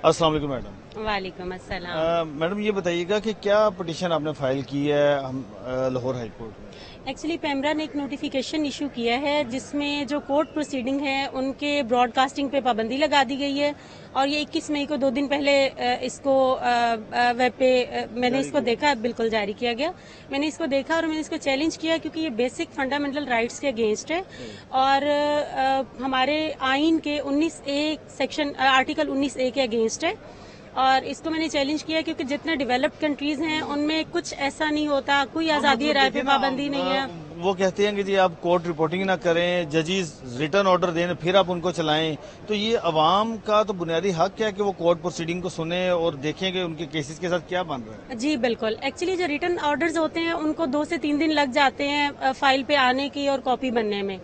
अस्सलाम वालेकुम मैडम। वालेकुम अस्सलाम। मैडम ये बताइएगा कि क्या पिटीशन आपने फाइल की है लाहौर हाई कोर्ट में? एक्चुअली पेमरा ने एक नोटिफिकेशन इशू किया है जिसमें जो कोर्ट प्रोसीडिंग है उनके ब्रॉडकास्टिंग पे पाबंदी लगा दी गई है और ये 21 मई को 2 दिन पहले इसको वेब पे मैंने इसको देखा, बिल्कुल जारी किया गया। मैंने इसको देखा और मैंने इसको चैलेंज किया क्योंकि ये बेसिक फंडामेंटल राइट्स के अगेंस्ट है और हमारे आइन के 19A सेक्शन आर्टिकल 19A के अगेंस्ट है और इसको मैंने चैलेंज किया क्योंकि जितने डेवलप्ड कंट्रीज हैं उनमें कुछ ऐसा नहीं होता, कोई आजादी राय पे पाबंदी नहीं है। वो कहते हैं कि जी आप कोर्ट रिपोर्टिंग ना करें, जजेस रिटर्न ऑर्डर दें फिर आप उनको चलाएं, तो ये अवाम का तो बुनियादी हक है कि वो कोर्ट प्रोसीडिंग को सुने और देखें कि उनके केसेस के साथ क्या बन रहा है। जी बिल्कुल। एक्चुअली जो रिटर्न ऑर्डर्स होते हैं उनको 2 से 3 दिन लग जाते हैं फाइल पे आने की और कॉपी बनने में,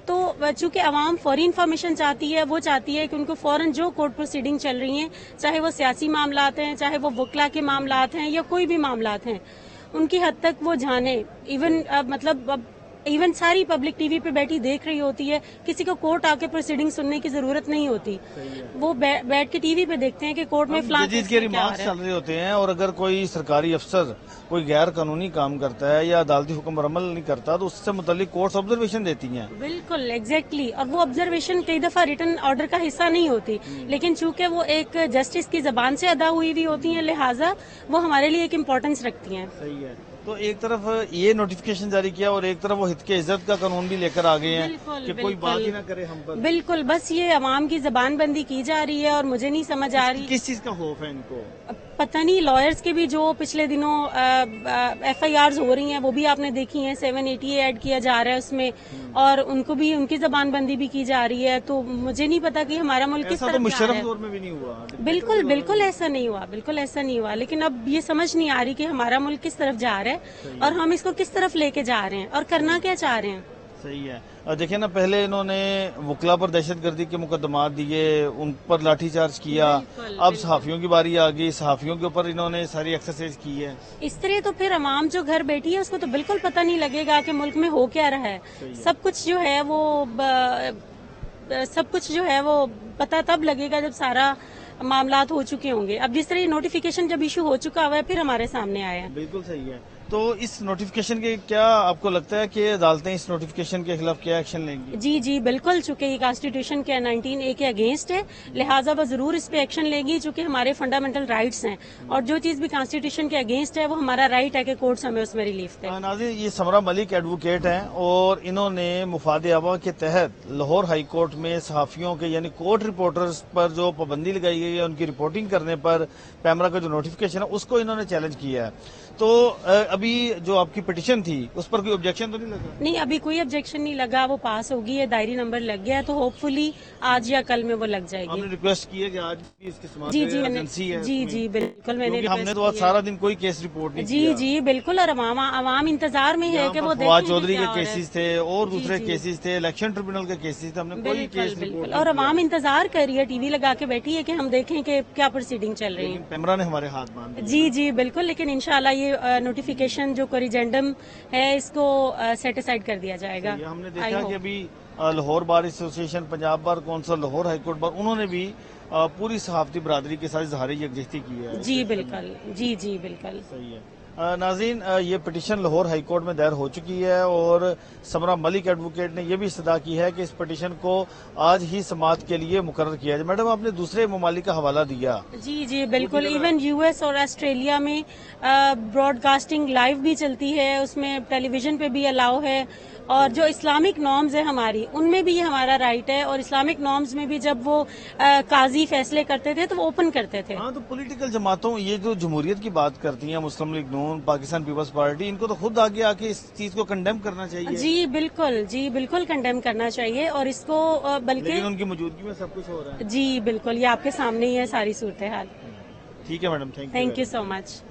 तो चूंकि अवाम फौरी इन्फॉर्मेशन चाहती है, वो चाहती है कि उनको फौरन जो कोर्ट प्रोसीडिंग चल रही हैं, चाहे वो सियासी मामलात हैं, चाहे वो वकला के मामलात हैं या कोई भी मामलात हैं, उनकी हद तक वो जाने। इवन सारी पब्लिक टीवी पे बैठी देख रही होती है, किसी को कोर्ट आके प्रोसीडिंग सुनने की जरूरत नहीं होती। वो बैठ के टीवी पे देखते हैं कि कोर्ट में फलां जजेस के रिमार्क्स चल रहे होते हैं और अगर कोई सरकारी अफसर कोई गैर कानूनी काम करता है या अदालती हुक्म पर अमल नहीं करता तो उससे मुतालिक कोर्ट्स ऑब्जर्वेशन देती हैं। बिल्कुल एग्जैक्टली। और वो ऑब्जर्वेशन कई दफा रिटर्न ऑर्डर का हिस्सा नहीं होती, लेकिन चूंकि वो एक जस्टिस की जबान से अदा हुई हुई होती हैं, लिहाजा वो हमारे लिए एक इम्पोर्टेंस रखती हैं। सही है। तो एक तरफ ये नोटिफिकेशन जारी किया और एक तरफ वो हित के इज्जत का कानून भी लेकर आ गए हैं कि कोई बात ही ना करे हम पर। बिल्कुल, बस ये अवाम की जबान बंदी की जा रही है और मुझे नहीं समझ आ रही किस चीज का खौफ है इनको। पता नहीं। लॉयर्स के भी जो पिछले दिनों FIRs हो रही हैं वो भी आपने देखी हैं, 780 ऐड किया जा रहा है उसमें और उनको भी उनकी जबान बंदी भी की जा रही है। तो मुझे नहीं पता कि हमारा मुल्क किस तरफ जा रहा है। मुशर्रफ दौर में भी नहीं हुआ। बिल्कुल बिल्कुल ऐसा नहीं हुआ, बिल्कुल ऐसा नहीं हुआ। लेकिन अब ये समझ नहीं आ रही कि हमारा मुल्क किस तरफ जा रहा है और हम इसको किस तरफ लेके जा रहे हैं और करना क्या चाह रहे हैं। सही है। और देखिए ना, पहले इन्होंने वकला पर दहशतगर्दी के मुकदमात दिए, उन पर लाठीचार्ज किया, अब सहाफियों की बारी आ गई, सहाफियों के ऊपर इन्होंने सारी एक्सरसाइज की है। इस तरह तो फिर अवाम जो घर बैठी है उसको तो बिल्कुल पता नहीं लगेगा कि मुल्क में हो क्या रहा है। सब कुछ जो है वो पता तब लगेगा जब सारा मामलात हो चुके होंगे। अब जिस तरह नोटिफिकेशन जब इशू हो चुका हुआ है फिर हमारे सामने आया है। बिल्कुल सही है। तो इस नोटिफिकेशन के क्या आपको लगता है कि अदालतें इस नोटिफिकेशन के खिलाफ क्या एक्शन लेंगी? जी जी बिल्कुल। चूंकि ये कॉन्स्टिट्यूशन के 19A के अगेंस्ट है, लिहाजा वो जरूर इस पे एक्शन लेगी, चूंकि हमारे फंडामेंटल राइट्स हैं और जो चीज भी कॉन्स्टिट्यूशन के अगेंस्ट है वो हमारा राइट है कि कोर्ट्स हमें उसमें रिलीफ दे। नाज़रीन, ये समरा मलिक एडवोकेट हैं और इन्होंने मुफाद आवा के तहत लाहौर हाई कोर्ट में सहाफियों के यानी कोर्ट रिपोर्टर्स पर जो पाबंदी लगाई गई है उनकी रिपोर्टिंग करने पर पैमरा का जो नोटिफिकेशन है उसको इन्होंने चैलेंज किया है। तो अभी जो आपकी पिटीशन थी उस पर कोई ऑब्जेक्शन तो नहीं लगा? नहीं, अभी कोई ऑब्जेक्शन नहीं लगा, वो पास होगी है, डायरी नंबर लग गया है, तो होपफुली आज या कल में वो लग जाएगी। आपने रिक्वेस्ट की है कि आज भी इसके समाज जी में एजेंसी है? जी बिल्कुल मैंने हमने तो आज सारा दिन कोई केस रिपोर्ट नहीं किया। जी बिल्कुल। और अवाम इंतजार में है कि वो फवाद चौधरी के केसेस थे और दूसरे केसेस थे, इलेक्शन ट्रिब्यूनल के केसेस थे, हमने कोई केस रिपोर्ट। और अवाम इंतजार कर रही है, टीवी लगा के बैठी है कि हम देखें कि क्या प्रोसीडिंग चल रही है। पैमरा ने हमारे हाथ बांध। जी बिल्कुल। लेकिन इंशाल्लाह ये नोटिफिकेशन जो कोरिजेंडम है इसको सेट असाइड कर दिया जाएगा। हमने देखा कि अभी Lahore bar association, Punjab bar council, Lahore high court bar, उन्होंने भी पूरी सहाफती बरादरी के साथ इजहार यकजहती की है। जी बिल्कुल। जी बिल्कुल सही है। नाज़रीन, ये पिटीशन लाहौर हाई कोर्ट में दायर हो चुकी है और समरा मलिक एडवोकेट ने यह भी इस्तदा की है कि इस पिटीशन को आज ही समाअत के लिए मुकर्रर किया जाए। मैडम, आपने दूसरे ममालिक का हवाला दिया। जी बिल्कुल। इवन US और ऑस्ट्रेलिया में ब्रॉडकास्टिंग लाइव भी चलती है, उसमें टेलीविजन पे भी अलाउ है और जो इस्लामिक नॉर्म्स है हमारी उनमें भी ये हमारा राइट है और इस्लामिक नॉर्म्स में भी जब वो काजी फैसले करते थे तो वो ओपन करते थे। हाँ, तो पॉलिटिकल जमातों, ये जो जमहूरियत की बात करती हैं, मुस्लिम लीग नून, पाकिस्तान पीपल्स पार्टी, इनको तो खुद आगे आके इस चीज को कंडेम करना चाहिए। जी बिल्कुल कंडेम करना चाहिए और इसको बल्कि उनकी मौजूदगी में सब कुछ हो रहा है। जी बिल्कुल, ये आपके सामने ही है सारी सूरत हाल। ठीक है madam, thank you so much.